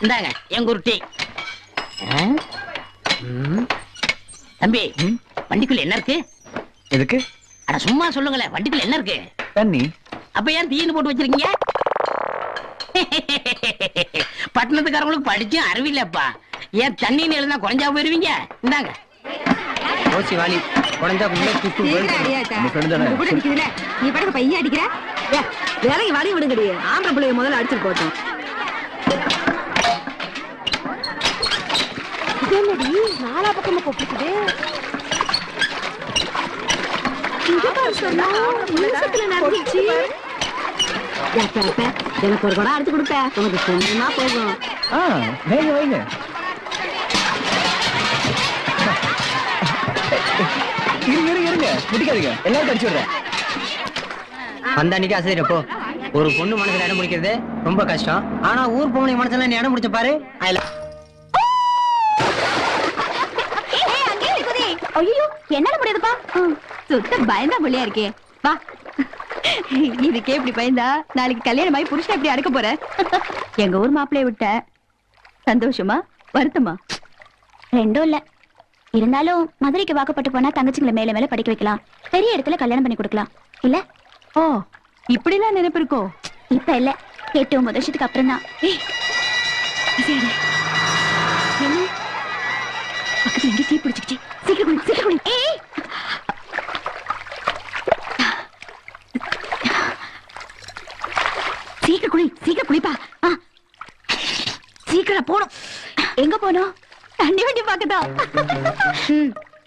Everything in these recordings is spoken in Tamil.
இந்தாங்க என் குருட்டி. தம்பி, வண்டிக்குள்ள என்ன இருக்கு? எதுக்கு? அட சும்மா சொல்லுங்களேன், வண்டிக்குள்ள என்ன இருக்கு? தண்ணி. அப்ப ஏன் தீனு போட்டு வச்சிருக்கீங்க? பட்டணத்துக்காரங்களுக்கு படிச்சும் அறிவில்லப்பா. ஏன் தண்ணின்னு எழுந்தா குறைஞ்சா போயிருவீங்க? இந்தாங்க. ஓசி வாலி குறைஞ்சா நீ படகு பையன் அடிக்கிற வேலைக்கு வழி விடுங்கடி. ஆம்பளை பிள்ளைய முதல்ல அடிச்சுட்டு போட்டோம். நாலா பக்கமா கொப்பிக்குது. எனக்கு ஒரு குடம் அடிச்சு கொடுப்ப, உனக்கு சொந்தமா போகும். வைங்க வைங்க. இருங்க முடிக்காதீங்க, எல்லாரும் அடிச்சு விடுறேன். அந்த அன்னைக்கு அசைறப்போ ஒரு பொண்ணு மனசுல இடம் முடிக்கிறது ரொம்ப கஷ்டம். ஆனா ஊர் பொண்ணு மனசுல நீ இடம் முடிச்ச பாரு. ஐயோ என்னால முடியாதுப்பா. சுத்த பயந்தா புள்ளியா இருக்கே. வா, இதுக்கே இப்படி பயந்தா நாளைக்கு கல்யாணம் ஆகி புருஷன் எப்படி அடக்க போற? எங்க ஊர் மாப்பிள்ளைய விட்ட சந்தோஷமா வருத்தமா? ரெண்டும் இல்ல. இருந்தாலும் மதுரைக்கு வாக்கப்பட்டு போனா தங்கச்சிங்களை மேல மேல படிக்க வைக்கலாம், பெரிய இடத்துல கல்யாணம் பண்ணி கொடுக்கலாம் இல்ல? ஓ, இப்படிலாம் நினைப்பு இருக்கோ? இப்ப இல்ல, 8-9 வருஷத்துக்கு அப்புறம் தான். பக்கத்துல எங்க டீ பிடிச்சிக்கிச்சு. சீக்கிரம் சீக்கிரம். சீக்கிரம் குளிப்பா. சீக்கிரம் போணும். எங்க போனோம்? தண்ணி வண்டி பாக்கதா?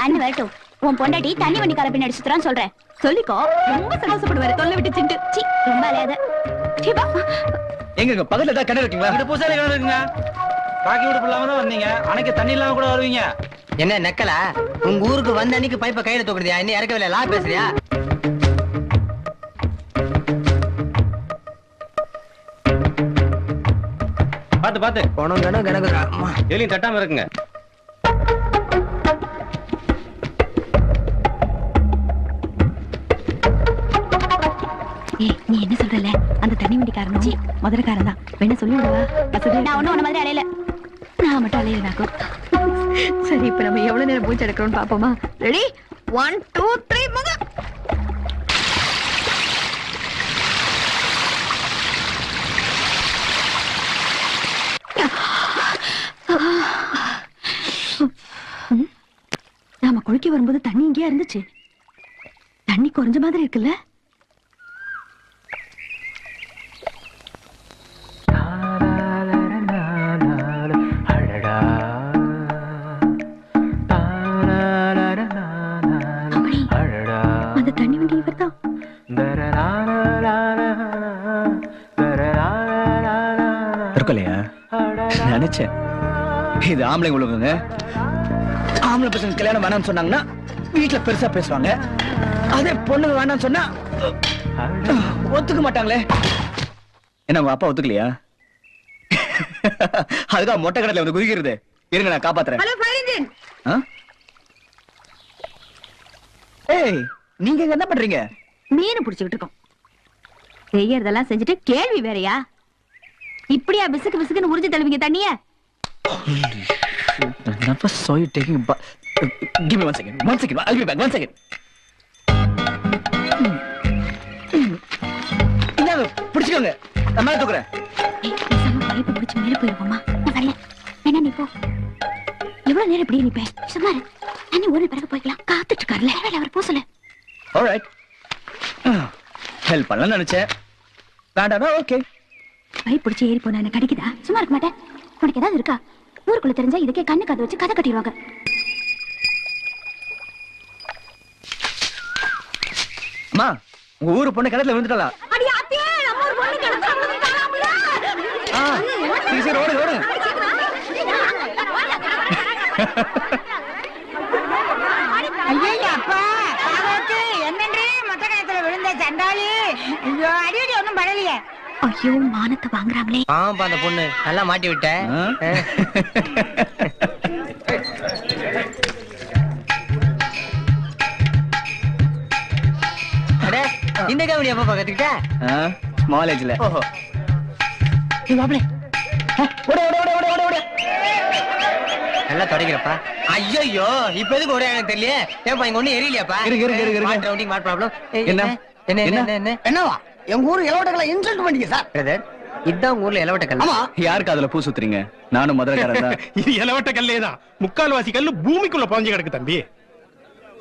அண்ணன் வரட்டும். உன் பொண்டாட்டி தண்ணி வண்டி கலப்பி நடிச்சுறான்னு சொல்றேன். சொல்லிக்கோ, ரொம்ப சந்தோஷப்படுவாரு. தொல்லை விட்டு சிண்டு. ரொம்ப அலையாத. எங்க பக்கத்துல ஏதாவது கிணறு இருக்குங்களா? இங்க பூசாரி கிணறு இருக்குங்க. பாக்கி விட்டு இல்லாம தான் வந்தீங்க. அன்னைக்கு தண்ணி இல்லாம கூட வருவீங்க. என்ன நக்கலா? உங்க ஊருக்கு வந்த அன்னைக்கு பைப்பை கையில தூக்குறதியா? இன்னும் இறக்கவில்லை, லா பேசுறியா? பாத்து பாத்து பணம் கணக்கு கிடக்குறா. எலியும் தட்டாம இருக்குங்க. நீ என்ன சொல்றல? அந்த தண்ணி வண்டிக்காரனும் மதுரைக்காரன் தான். வேணா சொல்லி விடுவா. நான் ஒண்ணும் உன்ன மாதிரி அலையில. நான் மட்டும் அலையிறாக்கும். சரி, இப்ப நம்ம எவ்வளவு நேரம் மூச்சு எடுக்கிறோம்னு பாப்போமா? ரெடி? 1 2 3 முக. நாம குளிக்க வரும்போது தண்ணி இங்கேயா இருந்துச்சு? தண்ணி குறைஞ்ச மாதிரி இருக்குல்ல? அந்த தண்ணி வண்டி இவர்தான். இருக்கலையா? நினைச்சேன். இது ஆம்பளை உலகங்க. ஆம்பளை பசங்க கல்யாணம் வேணாம்னு சொன்னாங்கன்னா வீட்டுல பெருசா பேசுவாங்க. அதே பொண்ணுங்க வேணாம்னு சொன்னா ஒத்துக்க மாட்டாங்களே. என்ன உங்க அப்பா ஒத்துக்கலையா? அதுக்காக மொட்டை கடல வந்து குதிக்கிறது. இருங்க, நான் காப்பாத்துறேன். ஏய், நீங்க என்ன பண்றீங்க? மீன் புடிச்சுக்கிட்டு இருக்கோம். செய்யறதெல்லாம் செஞ்சுட்டு கேள்வி வேறையா? இப்படியா பிசுக்கு பிசுக்குன்னு உறிஞ்சு தள்ளுவீங்க தண்ணிய? Never saw you taking a bath. Give me 1 second. 1 second. I'll be back. 1 second. இந்தாங்க, பிடிச்சுக்கோங்க. நான் மேல தூக்குறேன். பைப்பை பிடிச்சு மேல போயிருவோமா? நான் வரல. என்ன நீ போ. எவ்வளவு நேரம் இப்படியே நிப்ப? சும்மா இரு. தண்ணி ஒரு பிறகு போய்க்கலாம். காத்துட்டு இருக்காருல்ல, அவர் போசல. Alright. ஹெல்ப் பண்ணலாம்னு நினைச்சேன். வேண்டாம்னா ஓகே. பைப் பிடிச்சு ஏறி போனா என்ன கிடைக்குதா? சும்மா இருக்க மாட்டேன். உனக்கு ஏதாவது இருக்கா? ஊருக்குள்ள தெரிஞ்சா இதுக்கே கண்ணு கதை வச்சு கதை கட்டிடுவாங்க. அம்மா, உங்க ஊரு பொண்ணு கிணத்துல விழுந்துட்டா? சரி ஓடு ஓடு. ஐயோ, மானத்தை வாங்குறாங்களே. ஆமாப்பா, அந்த பொண்ணு நல்லா மாட்டி விட்ட. இந்த காமெடி எப்ப கத்துக்கிட்ட? ஸ்மால் ஏஜ்ல. ஓஹோ. மாப்பிளே, நல்லா தொடக்கிறப்பா. ஐயோ இப்ப எதுக்கு ஒரே எனக்கு தெரியல. ஏப்பா இங்க ஒண்ணு எரியலையாப்பா? இருங்க. What problem? என்ன? என்ன என்னவா எங்க ஊர் இளவட்டங்களை இன்சல்ட் பண்ணீங்க சார். பிரதர், இதான் உங்க ஊர்ல இளவட்ட கல். ஆமா, யாருக்கு அதுல பூ சுத்துறீங்க? நானும் மதுரைக்காரன் தான். இது இலவட்ட கல்லேதான். முக்கால்வாசி கல்லு பூமிக்குள்ள புதைஞ்சு கிடக்கு தம்பி.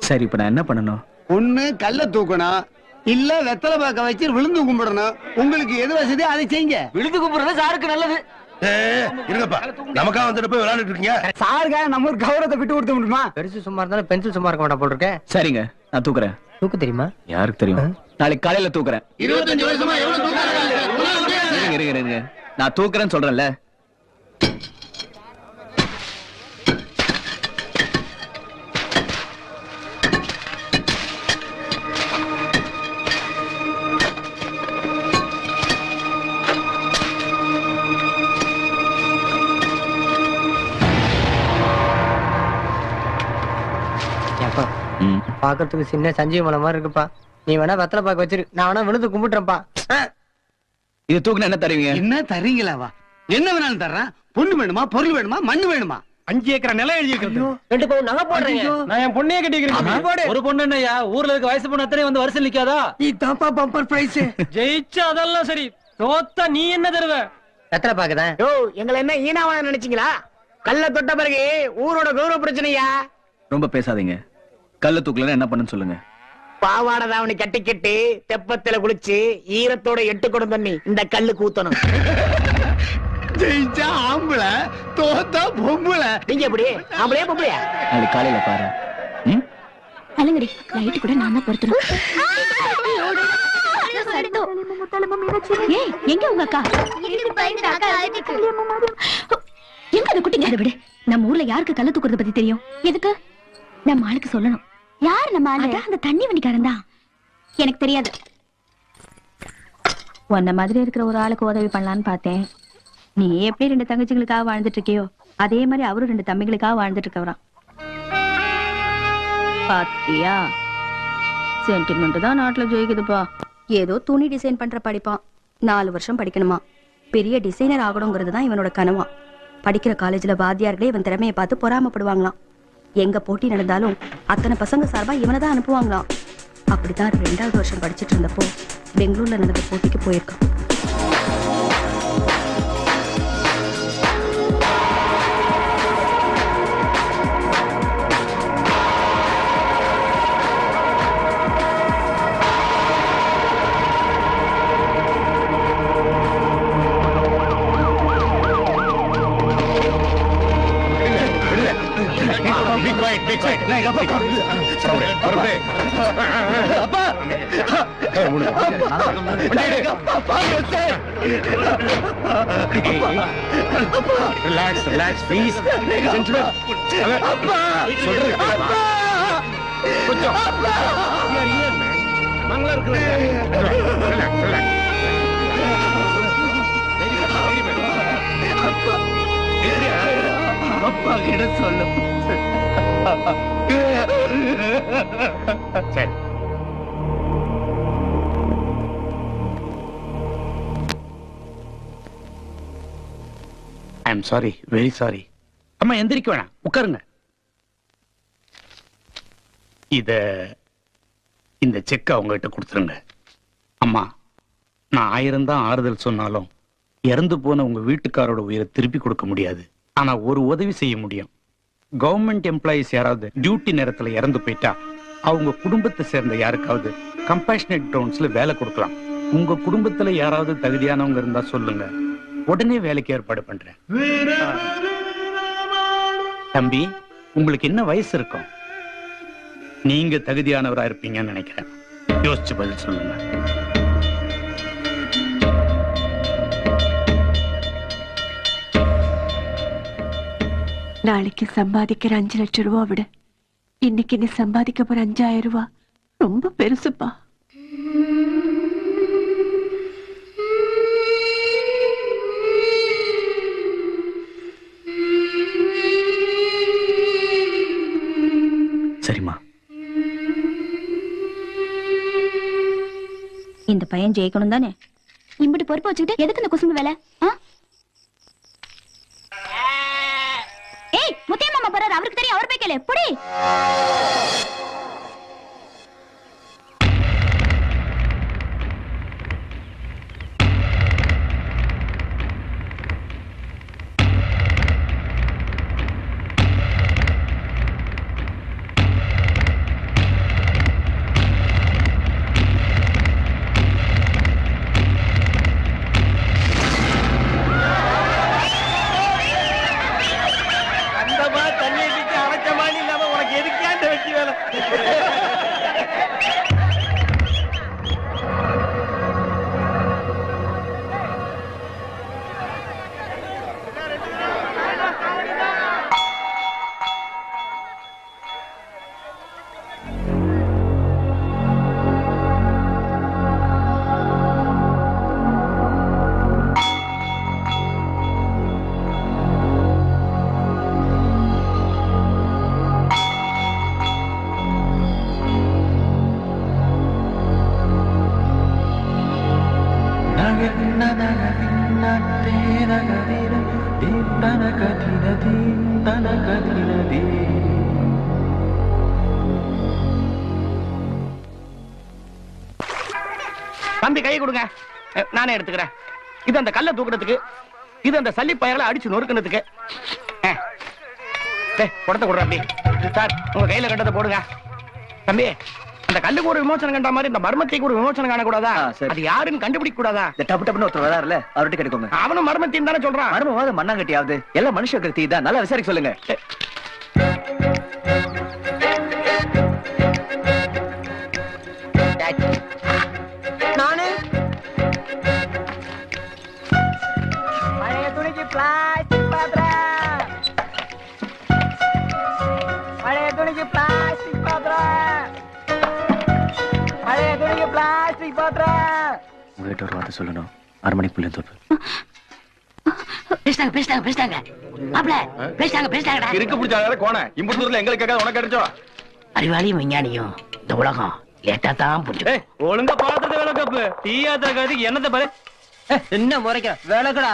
சரி, இப்ப நான் என்ன பண்ணணும்? ஒண்ணு கல்ல தூக்கணும், இல்ல வெத்தலை பாக்க வச்சு விழுந்து கும்பிடணும். உங்களுக்கு எது வசதி அதை செய்யுங்க. விழுந்து கும்பிடுறது சாருக்கு நல்லது. இருங்கப்பா, நமக்கா வந்துட்டு போய் விளையாண்டுட்டு இருக்கீங்க. சாருக்காக நம்ம ஒரு கௌரவத்தை விட்டு கொடுக்க முடியுமா? பெருசு சும்மா இருந்தாலும் பென்சில் சும்மா இருக்க மாட்டா போல் இருக்க. சரிங்க, நான் தூக்குறேன். தூக்கு தெரியுமா? யாருக்கு தெரியும்? நாளைக்கு காலையில தூக்குறேன். 25 வருஷமா எவ்வளவு இருங்க. நான் தூக்குறேன்னு சொல்றேன்ல. ஏப்பா, ம். பாக்குறதுக்கு சின்ன சஞ்சீவ மலை மாதிரி இருக்குப்பா. நீ வேணா வெத்தலை பாக்க வச்சிரு, நான் வேணா விழுந்து கும்பிட்டுறேன்ப்பா. இது தூக்குனா என்ன தருவீங்க? என்ன தரீங்களாவா? என்ன வேணாலும் தர்றேன். பொண்ணு வேணுமா, பொருள் வேணுமா, மண்ணு வேணுமா? 5 ஏக்கர் நிலம் எழுதி இருக்கிறது. 2 பவுன் நகை போடுறேன். நான் என் பொண்ணையே கட்டிக்கிறேன். ஒரு பொண்ணு என்னய்யா, ஊர்ல இருக்க வயசு பொண்ணு அத்தனை வந்து வரிசை நிக்காதா? இதாப்பா பம்பர் பிரைஸ். ஜெயிச்சா அதெல்லாம் சரி, தோத்தா நீ என்ன தருவ? வெத்தலை பாக்குதான். யோ, எங்களை என்ன ஈனாவா நினைச்சீங்களா? கல்ல தொட்ட பிறகு ஊரோட கௌரவ பிரச்சனையா? ரொம்ப பேசாதீங்க. கல்ல தூக்கலன்னா என்ன பண்ணுன்னு சொல்லுங்க. பாவாடை தாவணி கட்டிக்கிட்டு தெப்பத்துல குளிச்சு ஈரத்தோட 8 குடம் தண்ணி இந்த கல்லுக்கு ஊத்தணும். ஜெயிச்சா ஆம்பளை, தோத்தா பொம்பளை. நீங்க எப்படி ஆம்பளையா பொம்பளையா? நாளைக்கு காலையில பாரு. ம்? அலங்கடி லைட் கூட நான் தான் பொருத்தணும். ஏய், எங்க உங்க அக்கா? எங்க அந்த குட்டிங்க? அதை விடு. நம்ம ஊர்ல யாருக்கு கல்ல தூக்குறத பத்தி தெரியும்? எதுக்கு? நம்ம ஆளுக்கு சொல்லணும். யார் நம்ம ஆளு? அந்த தண்ணி வண்டிக்காரன் தான். எனக்கு தெரியாது. உன்ன மாதிரி இருக்கிற ஒரு ஆளுக்கு உதவி பண்ணலான்னு பார்த்தேன். நீ எப்படி 2 தங்கச்சிகளுக்காக வாழ்ந்துட்டு இருக்கியோ அதே மாதிரி அவரும் 2 தம்பிகளுக்காக வாழ்ந்துட்டு இருக்கவரான். பாத்தியா, சென்டிமெண்ட் தான் நாட்டுல ஜெயிக்குதுப்பா. ஏதோ துணி டிசைன் பண்ற படிப்பான். 4 வருஷம் படிக்கணுமா. பெரிய டிசைனர் ஆகணுங்கிறது தான் இவனோட கனவா. படிக்கிற காலேஜ்ல வாத்தியார்களே இவன் திறமையை பார்த்து பொறாமப்படுவாங்களாம். எங்க போட்டி நடந்தாலும் அத்தனை பசங்க சார்பா இவனை தான் அனுப்புவாங்களாம். அப்படித்தான் 2வது வருஷம் படிச்சுட்டு இருந்தப்போ பெங்களூர்ல நடந்த போட்டிக்கு போயிருக்கான். Relax please. கொஞ்சம் மங்களா அப்பா கிட்ட சொல்லு. சரி. I am sorry, very sorry. அம்மா எந்திரிக்க வேணாம், உட்காருங்க. இந்த செக் அவங்ககிட்ட கொடுத்துருங்க. அம்மா, நான் 1000 தான் ஆறுதல் சொன்னாலும் இறந்து போன உங்க வீட்டுக்காரோட உயிரை திருப்பி கொடுக்க முடியாது. ஆனா ஒரு உதவி செய்ய முடியும். கவர்மெண்ட் எம்ப்ளாயிஸ் யாராவது டியூட்டி நேரத்துல இறந்து போயிட்டா அவங்க குடும்பத்தை சேர்ந்த யாருக்காவது கம்பேஷனேட் கிரவுண்ட்ஸ்ல வேலை கொடுக்கலாம். உங்க குடும்பத்துல யாராவது தகுதியானவங்க இருந்தா சொல்லுங்க, உடனே வேலைக்கு ஏற்பாடு பண்றேன். தம்பி, உங்களுக்கு என்ன வயசு இருக்கும்? நீங்க தகுதியானவரா இருப்பீங்கன்னு நினைக்கிறேன். யோசிச்சு பதில் சொல்லுங்க. நாளைக்கு சம்பாதிக்கிற 5 லட்சம் ரூபா விட இன்னைக்கு நீ சம்பாதிக்க போற 5000 ரூபா ரொம்ப பெருசுப்பா. சரிம்மா. இந்த பையன் ஜெயிக்கணும் தானே? இம்பிட்டு பொறுப்பு வச்சுக்கிட்டு எதுக்கு இந்த குசும்பு வேலை? யார் அவருக்கு தெரியும், அவர் போய் கேளு. புடி. தம்பி கையை கொடுங்க, நானே எடுத்துக்கிறேன். இது அந்த கல்லை தூக்குறதுக்கு, இது அந்த சல்லி பயங்களை அடிச்சு நொறுக்குறதுக்கு. குடத்தை கொடுற அப்படி. சார் உங்க கையில கண்டதை போடுங்க. தம்பி அந்த கல்லுக்கு ஒரு விமோசனம் கண்ட மாதிரி இந்த மர்மத்தைக்கு ஒரு விமோசனம் காணக்கூடாதா? அது யாருன்னு கண்டுபிடிக்க கூடாதா? டப்பு டப்புன்னு ஒருத்தர் வராருல, அவர்கிட்ட கிடைக்குங்க. அவனும் மர்மத்தின் தானே சொல்றான். மர்மவாத மண்ணாங்கட்டியாவது எல்லாம் மனுஷ கருத்தி தான். நல்லா விசாரிக்க சொல்லுங்க. நானு பழைய துணிக்கு பிளாஸ்டிக் பாத்திரம், பழைய துணிக்கு பிளாஸ்டிக் பாத்திரம், பழைய துணிக்கு பிளாஸ்டிக் பாத்திரம். உங்ககிட்ட ஒரு வார்த்தை சொல்லணும். 6 மணிக்கு புள்ளி தோப்பு. பேசிட்டாங்க பேசிட்டாங்க பேசிட்டாங்க மாப்ள, பேசிட்டாங்க பேசிட்டாங்கடா. இருக்கு பிடிச்சாங்க கோண இம்புத்தூர்ல எங்களுக்கு கேட்காத உனக்கு கிடைச்சோ. அறிவாளியும் விஞ்ஞானியும் இந்த உலகம் லேட்டா தான் புரிஞ்சு. ஒழுங்கா பாத்திரத்தை வேலை கப்பு தீயாத்திர கதைக்கு என்னத்தை பாரு. என்ன முறைக்க விளக்குடா.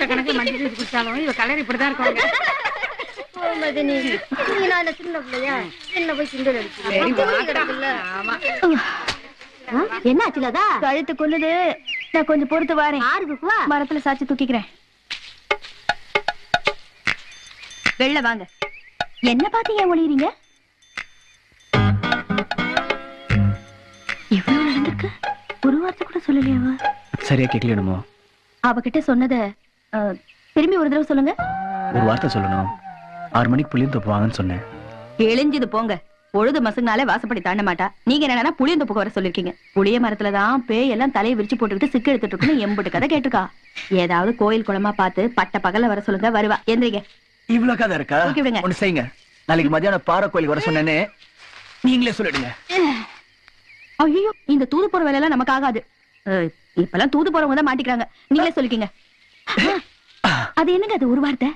கணக்குல மஞ்சள் குடிச்சாலும் இவ கலர் இப்படிதான் இருக்கும். என்ன ஆச்சுலதா? கழுத்து கொல்லுது. நான் கொஞ்சம் பொறுத்து வாரேன். மரத்துல சாச்சு தூக்கிக்கிறேன். வெளில வாங்க. என்ன பாத்து ஏன் ஒளியறீங்க? இவ்வளவு நடந்திருக்கு, ஒரு வார்த்தை கூட சொல்லலையாவா? சரியா கேட்கலையோ? அவகிட்ட சொன்னத திரும்பி ஒரு தடவை சொல்லுங்க. ஒரு வார்த்தை சொல்லணும். 6 மணிக்கு புளியந்தோப்பு வாங்கன்னு சொன்னேன். எழிஞ்சது போங்க. பொழுது மசங்கனாலே வாசப்படி தாண்ட மாட்டா. நீங்க என்னன்னா புளியந்தோப்புக்கு வர சொல்லிருக்கீங்க. புளிய மரத்துலதான் பேய் எல்லாம் தலையை விரிச்சு போட்டுக்கிட்டு சிக்கு எடுத்துட்டு இருக்குன்னு எம்புட்டு கதை கேட்டிருக்கா. ஏதாவது கோயில் குளமா பார்த்து பட்ட பகல்ல வர சொல்லுங்க. வருவா. எந்திரிங்க. இவ்வளவு கதை இருக்கா? ஒண்ணு செய்யுங்க. நாளைக்கு மத்தியானம் பாறை கோயிலுக்கு வர சொன்னேன்னு நீங்களே சொல்லிடுங்க. ஐயோ, இந்த தூது போற வேலை எல்லாம் நமக்கு ஆகாது. இப்பெல்லாம் தூது போறவங்க தான் மாட்டிக்கிறாங்க. நீங்களே சொல்லிக்கீங்க. அது என்னங்க அது ஒரு வார்த்தை?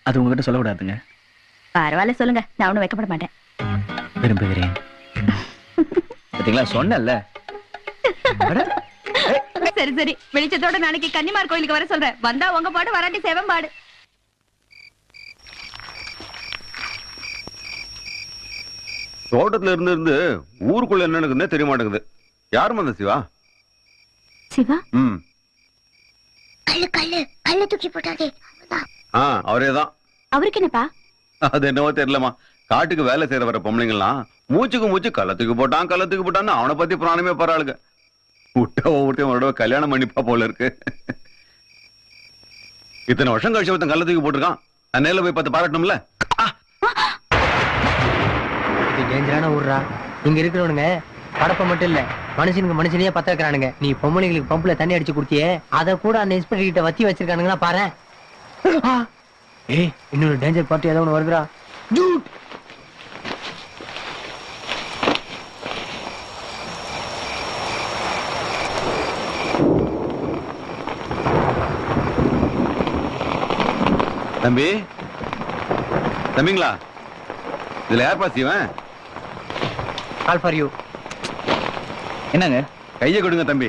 அது உங்ககிட்ட சொல்லக்கூடாதுங்க. பரவாயில்ல சொல்லுங்க, நான் ஒண்ணும் வைக்கப்பட மாட்டேன். விரும்புகிறேன். பாத்தீங்களா, சொன்னேன்ல. சரி சரி, வெளிச்சத்தோட நாளைக்கு கன்னிமார் கோயிலுக்கு வர சொல்றேன். வந்தா உங்க பாடு, வராட்டி சேவம் பாடு. தோட்டத்துல இருந்து ஊருக்குள்ள என்ன நடக்குதுன்னே தெரிய மாட்டேங்குது. யாரும் அந்த சிவா? சிவா? கல்லு தூக்கி போட்டாதே. அவரேதான். அவருக்கு என்னப்பா? அது என்னவோ தெரியலமா. காட்டுக்கு வேலை செய்யற வர பொம்பளைங்கலாம் மூச்சுக்கு மூச்சு கள்ளத்துக்கு போட்டான்னு அவனை பத்தி புராணமே பரவாளுங்க. விட்ட கல்யாணம் பண்ணிப்பா போல இருக்கு. இத்தனை வருஷம் கழிச்சு ஒருத்தன் கள்ளத்துக்கு போட்டிருக்கான். நேரில் போய் பார்த்து பாராட்டணும்ல. டேஞ்சரான ஊர்ரா. இங்க இருக்கிறவனுங்க படப்ப மட்டும் இல்ல, மனுஷனுக்கு மனுஷனையே பத்த வைக்கிறானுங்க. நீ பொம்பளைங்களுக்கு பம்புல தண்ணி அடிச்சு குடுத்தியே, அத கூட அந்த இன்ஸ்பெக்டர் கிட்ட வத்தி வச்சிருக்கானுங்களா பாரு. ஏய், இன்னொரு டேஞ்சர் பார்ட்டி ஏதோ ஒண்ணு வருதுடா. தம்பி, தம்பிங்களா, இதுல யார் பாஸ் இவன்? Call for you. என்னங்க? கையை கொடுங்க தம்பி.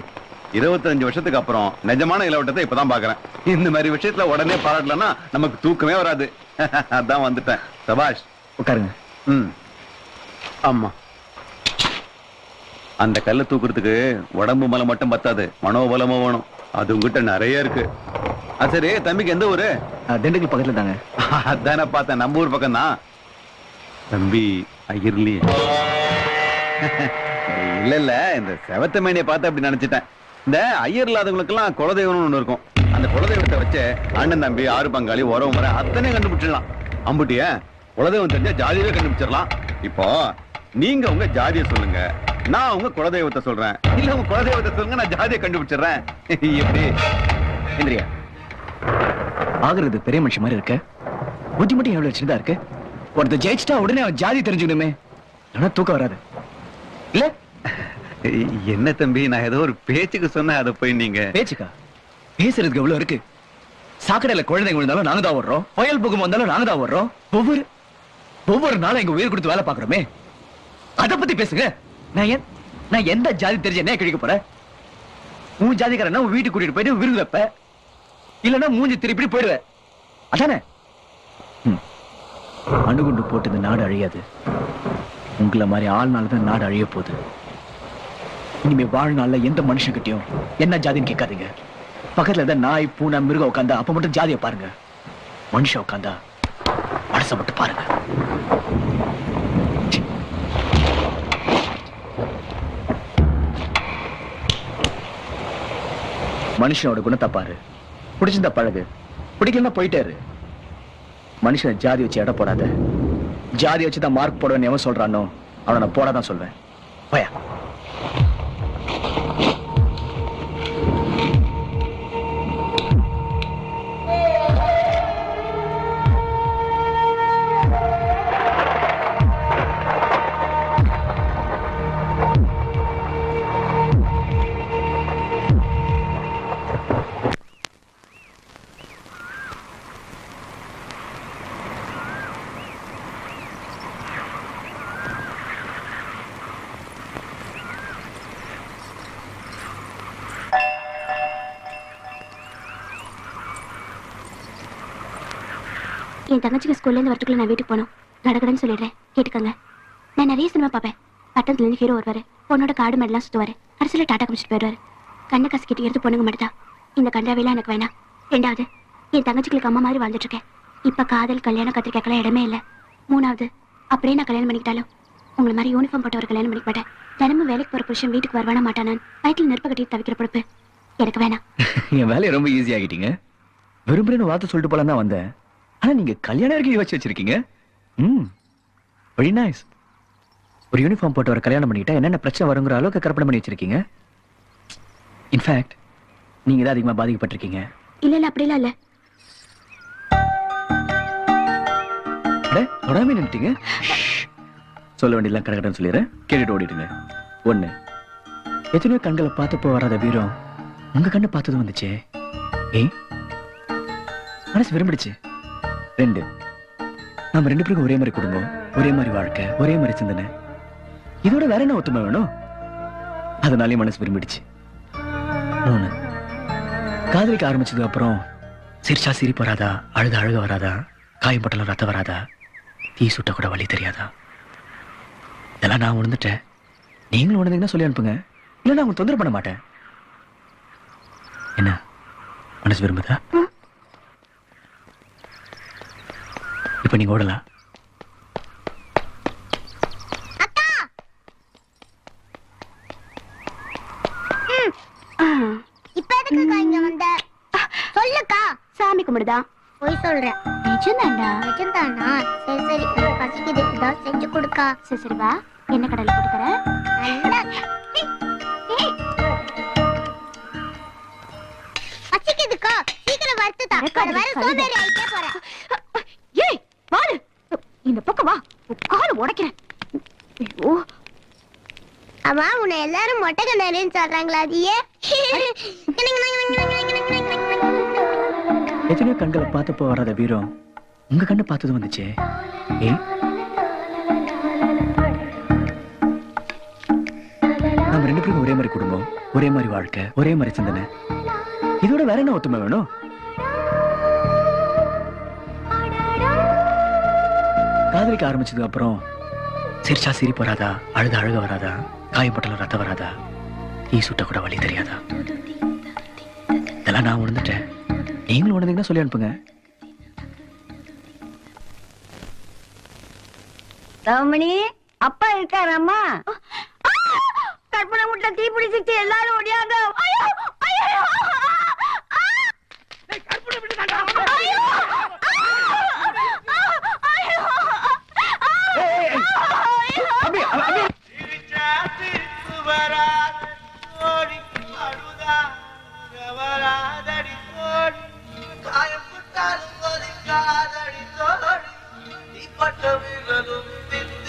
25 வருஷத்துக்கு அப்புறம் நிஜமான இளவட்டத்தை இப்பதான் பாக்குறேன். இந்த மாதிரி விஷயத்துல உடனே பாராட்டலன்னா நமக்கு தூக்கமே வராது. அதான் வந்துட்டேன். சபாஷ், உட்காருங்க. ஆமா, அந்த கல்லை தூக்குறதுக்கு உடம்பு பலம் மட்டும் பத்தாது, மனோபலமும் வேணும். அது உங்ககிட்ட நிறைய இருக்கு. சரி, தம்பிக்கு எந்த ஊரு? திண்டுக்கல் பக்கத்துல தாங்க. அதான பார்த்தேன், நம்ம ஊர் பக்கம் தான். தம்பி ஐயர்லி இல்ல இல்ல, இந்த செவத்த மேனியை பார்த்து அப்படி நினைச்சிட்டேன். இந்த ஐயர் இல்லாதவங்களுக்கு எல்லாம் குலதெய்வம்னு ஒண்ணு இருக்கும். அந்த குலதெய்வத்தை வச்சு அண்ணன் தம்பி 6 பங்காளி உறவு முறை அத்தனை கண்டுபிடிச்சிடலாம். அம்புட்டிய குலதெய்வம் தெரிஞ்சா ஜாதியவே கண்டுபிடிச்சிடலாம். இப்போ நீங்க உங்க ஜாதியை சொல்லுங்க, நான் உங்க குலதெய்வத்தை சொல்றேன். இல்ல உங்க குலதெய்வத்தை சொல்லுங்க, நான் ஜாதியை கண்டுபிடிச்சிடுறேன். எப்படி இந்திரியா ஆகுறது பெரிய மனுஷன் மாதிரி இருக்க, புத்தி மட்டும் எவ்வளவு சின்னதா இருக்கு. ஒருத்தர் ஜெயிச்சிட்டா உடனே அவன் ஜாதி தெரிஞ்சுக்கணுமே, ஆனா தூக்கம் வராது இல்ல? என்ன தம்பி, நான் ஏதோ ஒரு பேச்சுக்கு சொன்ன, அதை போய் நீங்க பேச்சுக்கா? பேசுறதுக்கு எவ்வளவு இருக்கு. சாக்கடையில குழந்தைங்க விழுந்தாலும் நாங்க தான் வர்றோம், புயல் புகம் வந்தாலும் நாங்க தான் வர்றோம். ஒவ்வொரு நாளும் எங்க உயிர் கொடுத்து வேலை பாக்குறோமே, அத பத்தி பேசுங்க. நான் எந்த ஜாதி தெரிஞ்ச என்ன கிழிக்க போறேன்? உன் ஜாதிக்காரன் உன் வீட்டுக்கு கூட்டிட்டு போயிட்டு விருது வைப்ப, இல்லன்னா மூஞ்சி திருப்பி போயிடுவேன். அதானே? அணுகுண்டு போட்டு இந்த நாடு அழியாது. உங்களை மாதிரி ஆள்னாலதான் நாடு அழிய போகுது. இனிமே வாழ்நாள்ல எந்த மனுஷன்கிட்டயும் என்ன ஜாதின்னு கேட்காதீங்க. பக்கத்துல தான் நாய் பூனை மிருகம் உட்காந்தா அப்ப மட்டும் ஜாதியை பாருங்க. மனுஷன் உட்காந்தா மனசை மட்டும் பாருங்க. மனுஷனோட குணத்தை பாரு. பிடிச்சிருந்தா பழகு, பிடிக்கலன்னா போயிட்டாரு. மனுஷனை ஜாதி வச்சு எடை போடாத. ஜாதி வச்சுதான் மார்க் போடுவேன்னு எவன் சொல்றானோ அவனை நான் போடாதான் சொல்வேன். போயா. என் தங்கச்சிக்கு ஸ்கூல்ல இருந்து வரட்டுக்குள்ள நான் வீட்டுக்கு போனோம். கடகடன்னு சொல்லிடுறேன், கேட்டுக்கோங்க. நான் நிறைய சினிமா பார்ப்பேன். பட்டத்துல இருந்து ஹீரோ வருவாரு, பொண்ணோட காடு மெடலாம் சுத்துவாரு, கடைசியில டாட்டா குடிச்சிட்டு போயிடுவாரு. கண்ணை கசக்கிட்டு எடுத்து பொண்ணுங்க மட்டும்தான். இந்த கண்டாவையெல்லாம் எனக்கு வேணாம். 2வது, என் தங்கச்சிகளுக்கு அம்மா மாதிரி வாழ்ந்துட்டு இருக்கேன். இப்ப காதல் கல்யாணம் கத்திரிக்காய்க்கெல்லாம் இடமே இல்லை. 3வது, அப்படியே நான் கல்யாணம் பண்ணிக்கிட்டாலும் உங்களை மாதிரி யூனிஃபார்ம் போட்டு ஒரு கல்யாணம் பண்ணிக்க மாட்டேன். தினமும் வேலைக்கு போற புருஷன் வீட்டுக்கு வருவானா மாட்டானான் வயிற்றுல நெருப்ப கட்டி தவிக்கிற பொறுப்பு எனக்கு வேணாம். என் வேலையை ரொம்ப ஈஸி ஆகிட்டீங்க. விரும்புறேன்னு வார்த்தை சொல்லிட்டு போலாம் தான் வந்தேன். ஆனா நீங்க கல்யாணம் வரைக்கும் யோசிச்சு வச்சிருக்கீங்க. Very nice. ஒரு யூனிஃபார்ம் போட்டு ஒரு கல்யாணம் பண்ணிக்கிட்டா என்னென்ன பிரச்சனை வருங்கிற அளவுக்கு கற்பனை பண்ணி வச்சிருக்கீங்க. இன்ஃபேக்ட் நீங்க தான் அதிகமா பாதிக்கப்பட்டிருக்கீங்க. இல்ல இல்ல அப்படிலாம் இல்ல. தொடாம நின்னுட்டீங்க. சொல்ல வேண்டியெல்லாம் கடகடன்னு சொல்லிடுறேன், கேட்டுட்டு ஓடிடுங்க. 1, எத்தனையோ கண்களை பார்த்தப்போ வராத வீரம் உங்க கண்ணை பார்த்ததும் வந்துச்சே. மனசு விரும்பிடுச்சு. 2, நம்ம 2 பேருக்கும் ஒரே மாதிரி குடும்பம், ஒரே மாதிரி வாழ்க்கை, ஒரே மாதிரி சிந்தனை. இதோட வேற என்ன ஒத்துமை வேணும்? அதனாலே மனசு விரும்பிடுச்சு. 3, காதலிக்க ஆரம்பிச்சதுக்கு அப்புறம் சிரிச்சா சிரிப்பு வராதா, அழுத அழுக வராதா, காயம் பட்டலும் ரத்தம் வராதா, தீ சுட்ட கூட வலி தெரியாதா? இதெல்லாம் நான் உணர்ந்துட்டேன். நீங்களும் உணர்ந்தீங்கன்னா சொல்லி அனுப்புங்க, இல்லை நான் உங்களுக்கு தொந்தரவு பண்ண மாட்டேன். என்ன மனசு விரும்புதா? இப்ப நீங்க ஓடலாம். இப்ப எதுக்குக்கா இங்க வந்த? சொல்லுக்கா. சாமி கும்பிடுதா? போய் சொல்றேன். நிஜம்தாண்டா? நிஜம்தானா? சரி சரி. பசிக்குது ஏதாவது செஞ்சு கொடுக்கா. சரி சரி வா, என்ன கடையில் போட்டு தரேன். பசிக்குதுக்கா, சீக்கிரம் வறுத்துதா. வேற சோம்பேறி ஆயிட்டே போறேன். ஏய் வாரு, இந்த பக்கம் வா, கால் உடைக்கிறேன். ஐயோ அம்மா, உன்னை எல்லாரும் மொட்டை கண்ணாடின்னு சொல்றாங்களா? அது ஏன்? எத்தனையோ கண்களை பார்த்தப்போ வராத வீரம் உங்க கண்ணை பார்த்தது வந்துச்சே. ஏன் நம்ம ரெண்டு பேருக்கும் ஒரே மாதிரி குடும்பம், ஒரே மாதிரி வாழ்க்கை, ஒரே மாதிரி சிந்தனை, இதோட வேற என்ன ஒத்துமை வேணும்? காதலிக்க ஆரம்பிச்சதுக்கு அப்புறம் சிரிச்சா சிரிப்பு வராதா, அழுத அழுக வராதா, காயப்பட்டல ரத்தம் வராதா, ஈ சுட்ட கூட வலி தெரியாதா? இதெல்லாம் நான் உணர்ந்துட்டேன். நீங்களும் உணர்ந்தீங்கன்னா சொல்லி அனுப்புங்க. ரமணி, அப்பா இருக்காரம்மா? கற்பனை முட்டை தீ பிடிச்சிச்சு, எல்லாரும் ஓடியா